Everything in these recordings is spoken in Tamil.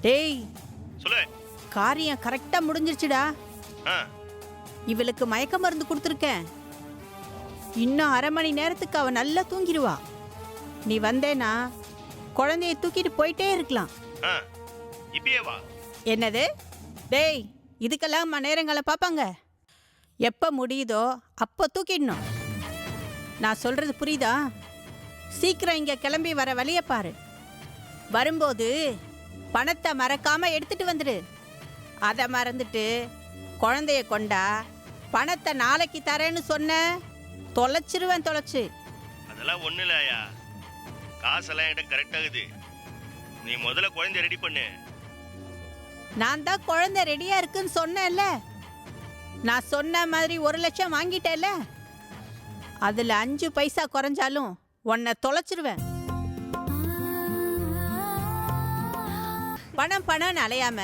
டேய், சொல்லு. காரியம் கரெக்டா முடிஞ்சிருச்சுடா. ஆ, இவளுக்கு மயக்க மருந்து கொடுத்துருக்கேன். இன்னும் 1/2 மணி நேரத்துக்கு அவ நல்லா தூங்கிடுவா. நீ வந்தேனா குழந்தைய தூக்கிட்டு போயிட்டே இருக்கலாம். ஆ, இப்பயே வா. என்னது? டேய், இதுக்கெல்லாம் நேரங்களை பார்ப்பாங்க. எப்போ முடியுதோ அப்போ தூக்கிடணும். நான் சொல்றது புரியுதா? சீக்கிரம் இங்க கிளம்பி வர வழியை பாரு. வரும்போது பணத்தை மறக்காம எடுத்துட்டு வந்துடு. அதை மறந்துட்டு குழந்தைய கொண்டா பணத்தை நாளைக்கு தரேன்னு சொன்ன தொலைச்சிருவேன். தொலைச்சு அதெல்லாம் ஒண்ணு இல்லையா, காசெல்லாம் என்கிட்ட கரெக்ட் ஆகுது. நீ முதல்ல குழந்தைய ரெடி பண்ணு. நான் தான் குழந்தை ரெடியா இருக்குன்னு சொன்னேன்ல. நான் சொன்ன மாதிரி 1 லட்சம் வாங்கிட்டேல்ல. அதுல 5 பைசா குறைஞ்சாலும் உன்னை தொலைச்சிருவேன். பணம் பணம்னு அலையாம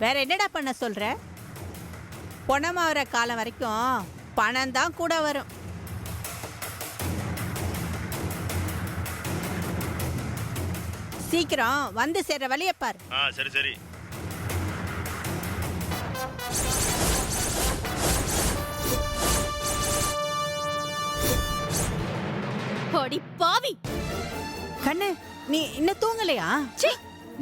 வேற என்னடா பண்ண சொல்ற? பணமாகிற காலம் வரைக்கும் பணம் தான் கூட வரும். சீக்கிரம் வந்து சேர்ற வழியை பாரு. ஆ, சரி சரி. அடி பாவி! கண்ணு, நீ இன்னும் தூங்கலையா? சீ,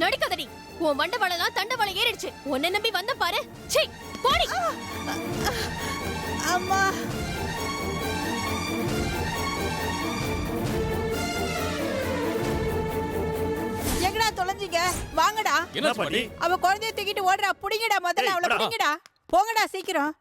நடிக்காதடி. உன் வண்டவாளெல்லாம் தண்டவாள ஏறிடுச்சு. உன்னை நம்பி வந்த பாரு. சீ, போடி. அம்மா, எங்கடா தொலைஞ்சிங்க? வாங்கடா. என்ன பாட்டி? அவ குழந்தைய தூக்கிட்டு ஓடுறா. புடிங்கடா, முதல்ல ஏய், அவளை போடா. புடிங்கடா. போங்கடா சீக்கிரம்.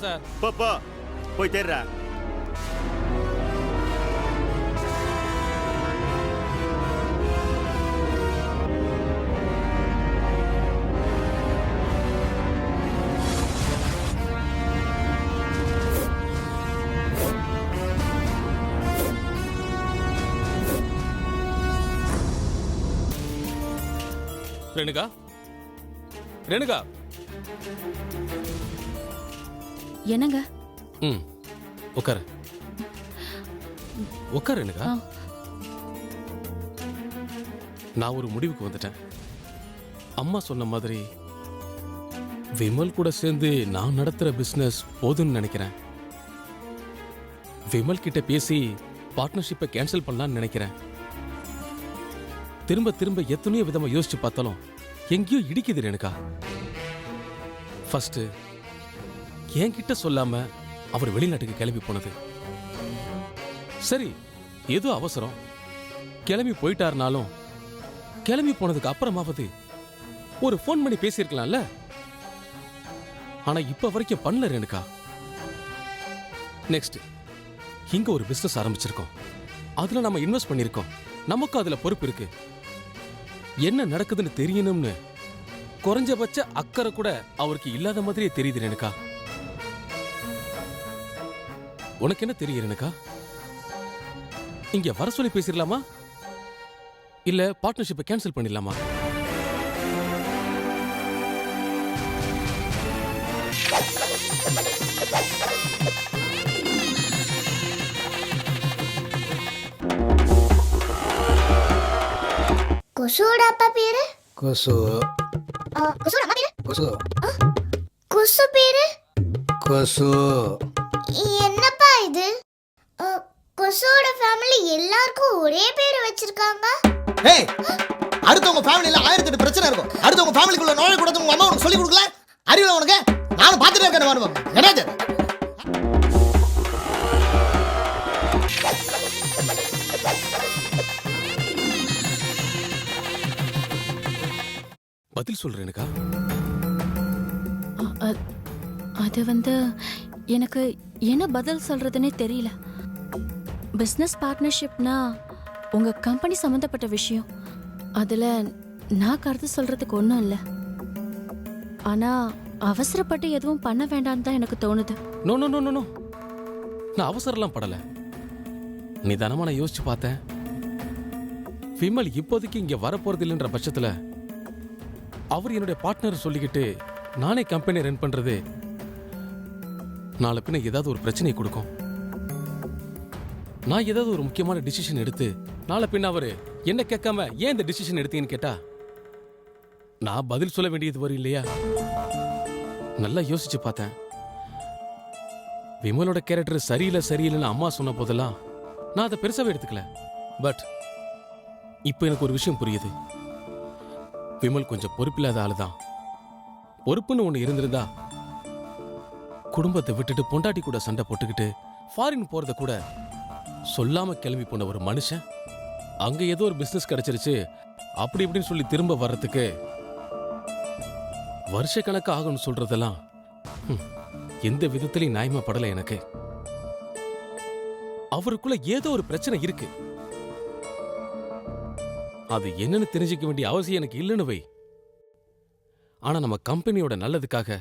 சார். போ போய் தேடுறா. ரேணுகா, ரேணுகா. என்னங்க? ம், உட்காரு. உட்காரு ரேணுகா. நான் ஒரு முடிவுக்கு வந்துட்டேன். அம்மா சொன்ன மாதிரி விமல் கூட சேர்ந்து நான் நடத்துற பிசினஸ் போதும்னு நினைக்கிறேன். விமல் கிட்ட பேசி பார்ட்னர்ஷிப்பை கேன்சல் பண்ணலாம்னு நினைக்கிறேன். திரும்ப திரும்ப எத்தனையோ விதமா யோசிச்சு பார்த்தாலும் எங்கேயோ இடிக்குது ரேணுகா. ஃபர்ஸ்ட் என்கிட்ட சொல்லாம அவர் வெளிநாட்டுக்கு கிளம்பி போனது சரி, ஏதோ அவசரம் கிளம்பி போயிட்டாருனாலும் கிளம்பி போனதுக்கு அப்புறமாவது ஒரு ஃபோன் பண்ணி பேசியிருக்கலாம்ல. ஆனா இப்ப வரைக்கும் பண்ணல ரேணுகா. நெக்ஸ்ட், இங்க ஒரு பிசினஸ் ஆரம்பிச்சிருக்கோம். அதுல நம்ம இன்வெஸ்ட் பண்ணிருக்கோம். நமக்கு அதுல பொறுப்பு இருக்கு. என்ன நடக்குதுன்னு தெரியணும்னு குறைஞ்சபட்ச அக்கறை கூட அவருக்கு இல்லாத மாதிரியே தெரியுது ரேணுகா. உனக்கு என்ன தெரியும் ரேணுகா? இங்க வர சொல்லி பேசிடலாமா இல்ல பார்ட்னர்ஷிப்பை கேன்சல் பண்ணிடலாமா? கொசுவோட அப்பா பேரு? கொசு. கொசுவோட அம்மா பேரு? கொசு. கொசு பேரு? கொசு. என்னப்பா இது? கொசுவோட ஃபேமிலி எல்லாருக்கும் ஒரே பேரு வச்சிருக்காங்க. ஏய், அடுத்தவங்க ஃபேமிலில 1008 பிரச்சனை இருக்கும். அடுத்தவங்க ஃபேமிலிக்குள்ள நோய் கொடுத்து உங்க அம்மா உனக்கு சொல்லி கொடுக்கல? அறிவுல உனக்கு? நானும் பார்த்துட்டே இருக்கேன். என்னது? பதில் சொல்றேனுக்கா. அது எனக்கு என்ன பதில் சொல்றதுன்னே தெரியல. பிசினஸ் பார்ட்னர்ஷிப்னா உங்க கம்பெனி சம்பந்தப்பட்ட விஷயம். அதுல நான் கருத்து சொல்றதுக்கு ஒன்றும் இல்லை. ஆனா அவசரப்பட்டு எதுவும் பண்ண வேண்டாம்னு தான் எனக்கு தோணுது. நோ நோ நோ நோ, நான் அவசரம்லாம் படல. நிதானமா நான் யோசிச்சு பார்த்தேன். விமல் இப்போதைக்கு இங்க வரப்போறது இல்லைன்ற பட்சத்துல அவர் என்னுடைய பார்ட்னர் சொல்லிக்கிட்டு நானே கம்பெனி ரன் பண்றது நாளை பின்ன ஏதாவது ஒரு பிரச்சனை கொடுக்கும். நான் ஏதாவது ஒரு முக்கியமான டிசிஷன் எடுத்து நாளை பின்ன அவரு என்ன கேட்காம ஏன் இந்த டிசிஷன் எடுத்தீங்கன்னு கேட்டா நான் பதில் சொல்ல வேண்டியது வரும் இல்லையா? நல்லா யோசிச்சு பார்த்தேன். விமலோட கேரக்டர் சரியில்லைன்னு அம்மா சொன்ன போதெல்லாம் நான் அதை பெருசாவே எடுத்துக்கல. பட் இப்போ எனக்கு ஒரு விஷயம் புரியுது. விமல் கொஞ்சம் பொறுப்பில்லாத ஆளுதான். பொறுப்புன்னு ஒண்ணு இருந்திருந்தா குடும்பத்தை விட்டுட்டு பொண்டாட்டி கூட சண்டை போட்டுக்கிட்டு ஃபாரின் போறத கூட சொல்லாம கிளம்பி போன ஒரு மனுஷன் அங்க ஏதோ ஒரு பிசினஸ் கிடைச்சிருச்சு அப்படி இப்படின்னு சொல்லி திரும்ப வர்றதுக்கு வருஷ கணக்கு ஆகும்னு சொல்றதெல்லாம் எந்த விதத்திலையும் நியாயமா படல எனக்கு. அவருக்குள்ள ஏதோ ஒரு பிரச்சனை இருக்கு. அது என்னன்னு தெரிஞ்சுக்க வேண்டிய அவசியம் எனக்கு இல்லைன்னு வை. ஆனா நம்ம கம்பெனியோட நல்லதுக்காக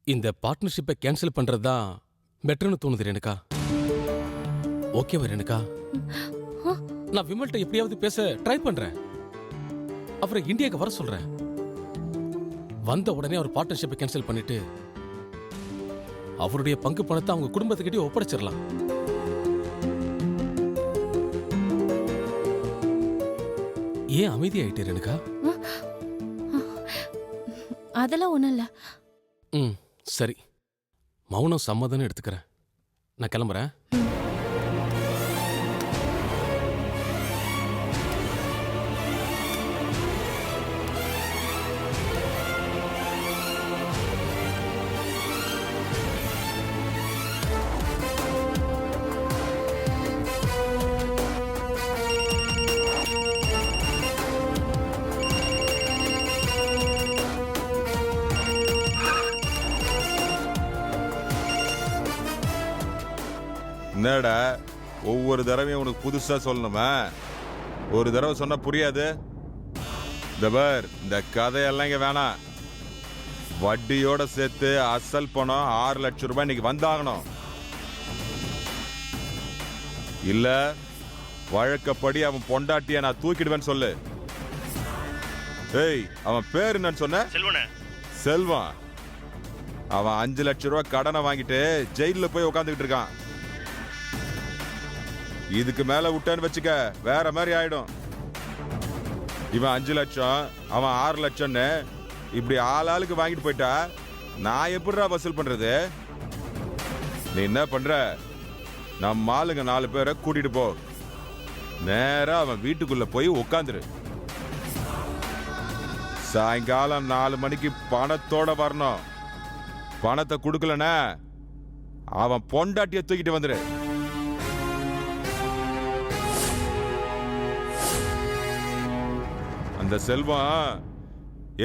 இந்த பார்ட்னர்ஷிப்பை கேன்சல் பண்றதுதான் பெட்டர்னு தோணுது ரேணுகா. ஓகேவா ரேணுகா? நான் விமல்கிட்ட எப்படியாவது பேச ட்ரை பண்றேன். அப்புறம் இந்தியாவுக்கு வர சொல்றேன். வந்த உடனே அவர் பார்ட்னர்ஷிப்பை கேன்சல் பண்ணிட்டு அவருடைய பங்கு பணத்தை அவங்க குடும்பத்துக்கிட்டே ஒப்படைச்சிடலாம். ஏன் அமைதியாயிட்டு ரேணுகா? அதெல்லாம் ஒண்ணும் இல்ல. சரி, மௌனம் சம்மதம்னு எடுத்துக்கிறேன். நான் கிளம்புறேன். என்னடா ஒவ்வொரு தடவையும் உனக்கு புதுசா சொல்லணுமா? ஒரு தடவை சொன்னா புரியாது. இந்த கதையெல்லாம் இங்க வேணாம். வட்டியோட சேர்த்து அசல் பணம் 6 லட்சம் ரூபாய் இன்னைக்கு வந்தாகணும். இல்ல வழக்கப்படி அவன் பொண்டாட்டிய நான் தூக்கிடுவேன்னு சொல்லு. ஏய், அவன் பேர் என்னன்னு சொன்ன? செல்வனே. செல்வம். அவன் 5 லட்சம் ரூபாய் கடனை வாங்கிட்டு ஜெயில போய் உட்காந்துக்கிட்டு இருக்கான். இதுக்கு மேல விட்டான்னு வச்சுக்க வேற மாதிரி ஆயிடும். இவன் 5 லட்சம், அவன் 6 லட்சம்னு இப்படி ஆளாளுக்கு வாங்கிட்டு போயிட்டா நான் எப்படிடா வசூல் பண்றது? நீ என்ன பண்ற? நம்ம ஆளுங்க 4 பேரை கூட்டிட்டு போ. நேரா அவன் வீட்டுக்குள்ள போய் உட்காந்துரு. சாயங்காலம் 4 மணிக்கு பணத்தோட வரணும். பணத்தை கொடுக்கலனா அவன் பொண்டாட்டிய தூக்கிட்டு வந்துரு. அந்த செல்வம்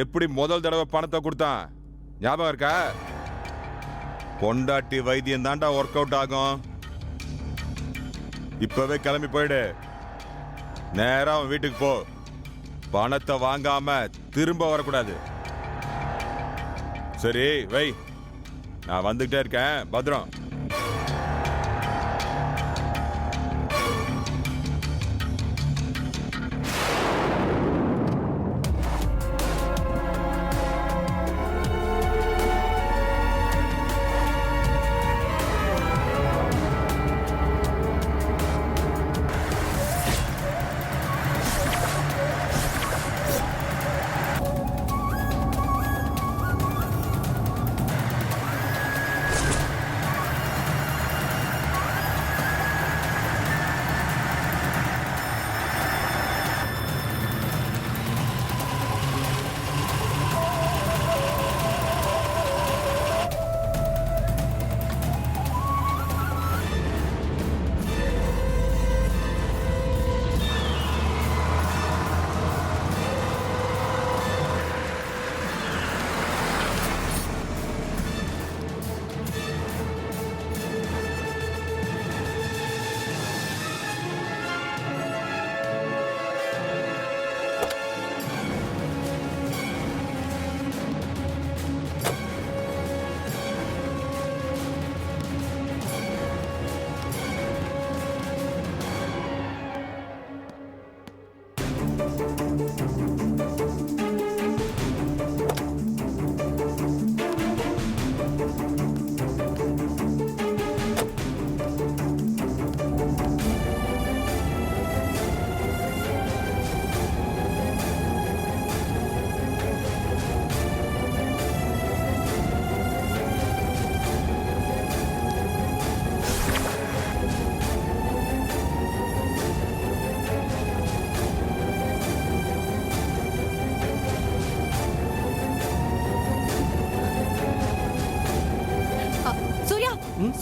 எப்படி முதல் தடவை பணத்தை கொடுத்தான் ஞாபகம் இருக்கா? பொண்டாட்டி வைத்தியம் தாண்டா ஒர்க் அவுட் ஆகும். இப்பவே கிளம்பி போயிடு. நேரா அவன் வீட்டுக்கு போ. பணத்தை வாங்காம திரும்ப வரக்கூடாது. சரி வை, நான் வந்துகிட்டே இருக்கேன். பத்திரம்.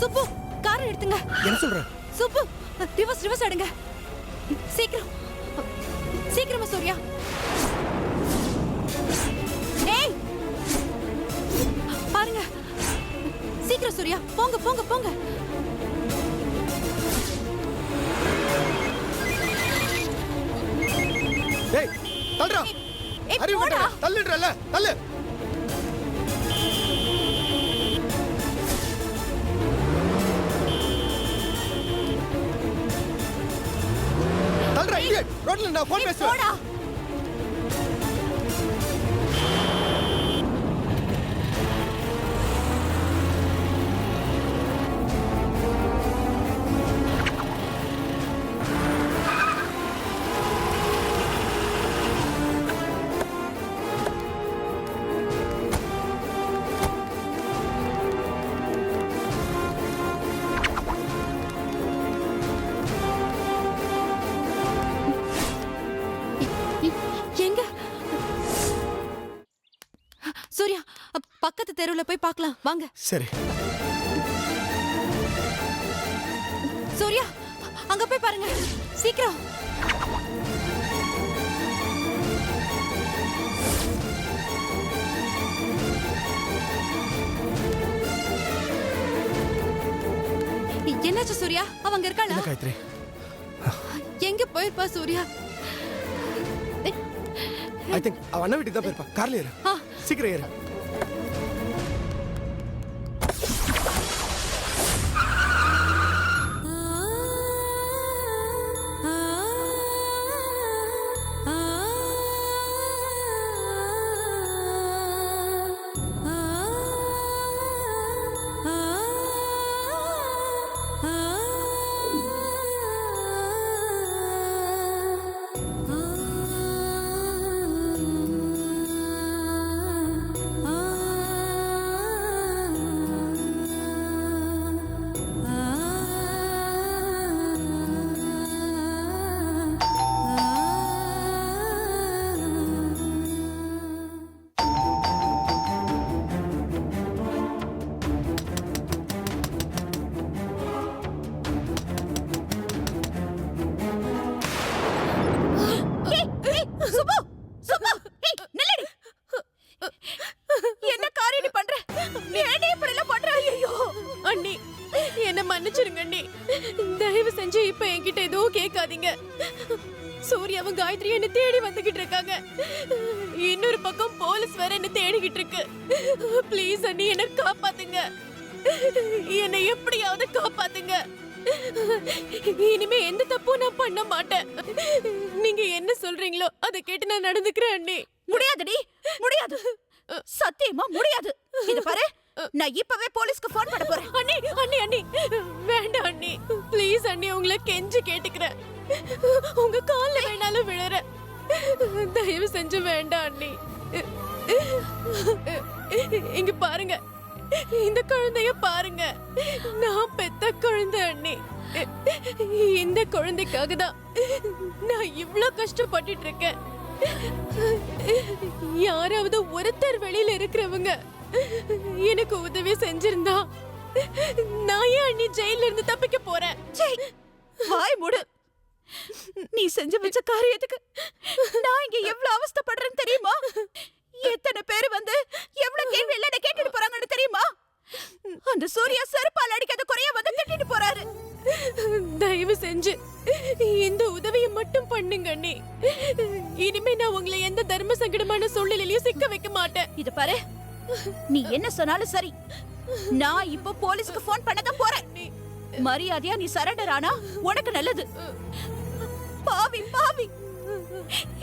சுப்பு, காரை எடுத்துங்க. என்ன சொல்ற? சுப்பு, ரிவர்ஸ் எடுங்க. சீக்கிரம் சீக்கிரமா சூர்யா. ஏய், பாருங்க. சீக்கிரம் சூர்யா, போங்க போங்க போங்க. டேய், தள்ளுடா. ஏய், அறிவு போடா. கெட்டவனே, தள்ளுடறல, தள்ளு. தள்ளுடா, idiot. ரோட்ல நான் ஃபோன் ஏய், பேசுறேன். போடா. எங்க? சூர்யா, பக்கத்து தெருவுல போய் பார்க்கலாம் வாங்க. சரி. சூர்யா, அங்க போய் பாருங்க சீக்கிரம். என்ன என்னாச்சு சூர்யா? அவங்க இருக்காளா? காயத்ரி, எங்க போயிருப்பா சூர்யா? ஐ திங்க் அவ அண்ணன் வீட்டுக்கு தான் போயிருப்பா. கார்ல ஏறு, சீக்கிரம் ஏறு. சுப்பு சுப்பு ஏய் நில்லடி. என்ன காரியம் நீ பண்ற? நீ ஏன் இப்படி எல்லாம் பண்ற? ஐயோ அண்ணி என்ன மன்னிச்சிருங்க அண்ணி. தயவு செஞ்சு இப்ப என்கிட்ட எதுவும் கேட்காதீங்க. சூர்யாவும் காயத்ரி என்ன தேடி வந்துகிட்டு இருக்காங்க. இன்னொரு பக்கம் போலீஸ் வேற என்ன தேடிக்கிட்டு இருக்கு. ப்ளீஸ் அண்ணி என்ன காப்பாத்துங்க. என்னை எப்படியாவது காப்பாத்துங்க. இனிமே எந்த தப்பும் நான் பண்ண மாட்டேன். நீங்க என்ன சொல்றீங்களோ அதை கேட்டு நான் நடந்துக்கிறேன் அண்ணி. முடியாதுடி, முடியாது, சத்தியமா முடியாது. இது பாரு, நான் இப்பவே போலீஸ்க்கு ஃபோன் பண்ண போறேன். அண்ணி அண்ணி அண்ணி வேண்டாம் அண்ணி. ப்ளீஸ் அண்ணி, உங்களை கெஞ்சி கேட்டுக்கிறேன். உங்க கால்ல வேணாலும் விழறேன். தயவு செஞ்சு வேண்டாம் அண்ணி. இங்க பாருங்க, இந்த குழந்தைய பாருங்க. நான் பெத்த குழந்தை அண்ணி. இந்த குழந்தைக்காக தான் நான் இவ்ளோ கஷ்டப்பட்டுட்டு இருக்கேன். யாராவது ஒருத்தர் வெளியில இருக்கிறவங்க எனக்கு உதவி செஞ்சிருந்தா நான் ஏன் அண்ணி ஜெயில இருந்து தப்பிக்க போறேன்? வாய் மூடு. நீ செஞ்சு வச்ச காரியத்துக்கு நான் இங்க எவ்வளவு அவஸ்தைப்படுறேன்னு தெரியுமா? எத்தனை பேர் வந்து எவ்வளவு கேள்வி எல்லாம் கேட்டுட்டு போறாங்கன்னு தெரியுமா? அந்த சூர்யா செருப்பால் அடிக்காத குறைய வந்து திட்டிட்டு போறாரு. தயவு செஞ்சு இந்த உதவியை மட்டும் பண்ணுங்க அண்ணி. இனிமே நான் உங்களை எந்த தர்ம சங்கடமான சூழ்நிலையிலயும் சிக்க வைக்க மாட்டேன். இது பாரு, நீ என்ன சொன்னாலும் சரி, நான் இப்ப போலீஸ்க்கு போன் பண்ணதான் போறேன். மரியாதையா நீ சரண்டர் ஆனா உனக்கு நல்லது. பாவி பாவி,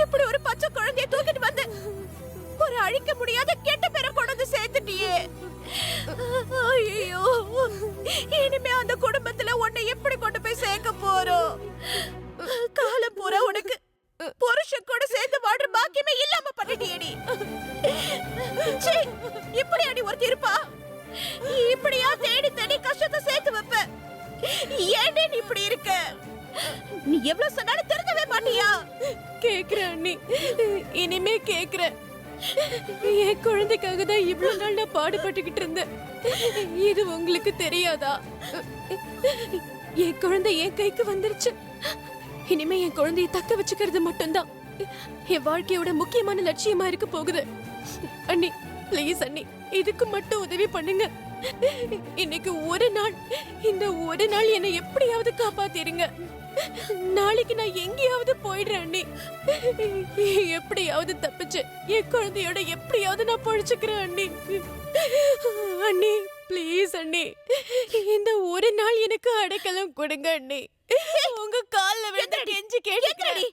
இப்படி ஒரு பச்சை குழந்தைய தூக்கிட்டு வந்து ஒரு அழிக்க முடியாத கெட்ட பேரை கொண்டு வந்து சேர்த்துட்டியே. ஐயோ, இனிமே அந்த குடும்பத்துல உன்னை எப்படி கொண்டு போய் சேர்க்க போறோம்? காலம் பூரா உனக்கு புருஷன் கூட சேர்ந்து வாழ்ற பாக்கியமே இல்லாம பண்ணிட்டியேடி. இப்படி அடி ஒருத்தி இருப்பா? இப்படியா தேடி தேடி கஷ்டத்தை சேர்த்து வைப்ப? ஏன்டே நீ இப்படி இருக்க? நீ எவ்வளவு சொன்னாலும் திருந்தவே மாட்டியா? கேக்குறேன் அண்ணி, இனிமே கேக்குறேன். என் குழந்தைக்காக தான் இவ்வளவு நாள் நான் பாடுபட்டுக்கிட்டு இருந்தேன். இது உங்களுக்கு தெரியாதா? என் குழந்தை என் கைக்கு வந்துருச்சு. இனிமே என் குழந்தையை தக்க வச்சுக்கிறது மட்டும்தான் என் வாழ்க்கையோட முக்கியமான லட்சியமா இருக்க போகுது. அண்ணி ப்ளீஸ் அண்ணி, இதுக்கு மட்டும் உதவி பண்ணுங்க. இன்னைக்கு ஒரு நாள், இந்த ஒரு நாள் என்னை எப்படியாவது காப்பாத்திருங்க. நாளைக்கு நான் எங்கேயாவது போயிடுறேன் அண்ணி. எப்படியாவது தப்பிச்சு என் குழந்தையோட எப்படியாவது நான் பொழைச்சுக்கிறேன் அண்ணி. அண்ணி ப்ளீஸ் அண்ணி, இந்த ஒரு நாள் எனக்கு அடைக்கலம் கொடுங்க அண்ணி. உங்க கால்ல விழுந்து கெஞ்சி கேட்டுக்கிறேன்.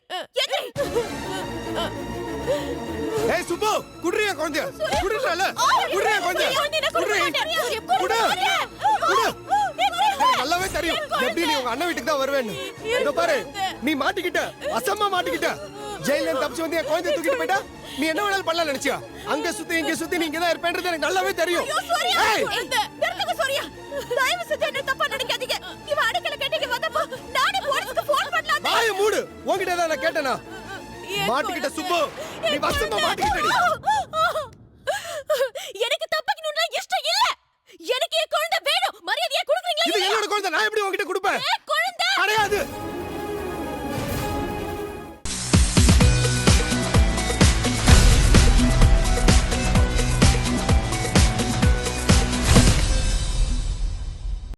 ஏய் சுப்பு, குடுறியா குழந்தைய? குடுறல, குடுறியா குழந்தைய? குடு, குடு. நல்லாவே தெரியும் எப்படி நீ உங்க அண்ணன் வீட்டுக்கு தான் வருவேன்னு. இதோ பாரு, நீ மாட்டிக்கிட்ட, அசம்மா மாட்டிக்கிட்ட. ஜெயில தப்பிச்சு வந்து என் குழந்தைய தூக்கிட்டு போயிட்டா நீ என்ன வேணாலும் பண்ணலாம் நினைச்சியா? அங்க சுத்தி இங்க சுத்தி நீ இங்க தான் இருப்பேன்றது எனக்கு நல்லாவே தெரியும். ஏய் நிறுத்துங்க சூர்யா, தயவு செஞ்சு என்ன தப்பா நினைக்காதீங்க. இவ அடிக்கல கேட்டீங்க வந்தப்போ நானே போலீஸ்க்கு ஃபோன் பண்ணலாம். வாயை மூடு, உன்கிட்ட தான் நான் கேட்டேனா? மாட்டிக்கிட்ட சுப்பு, நீ வசமா மாட்டிக்கிட்டடி. எனக்கு தப்பிக்கணும்னா இஷ்டம் இல்ல. எனக்கு என் குழந்தை வேணும். மரியாதையா கொடுக்குறீங்களா? இது என்னோட குழந்தை, நான் எப்படி உன்கிட்ட கொடுப்பேன்?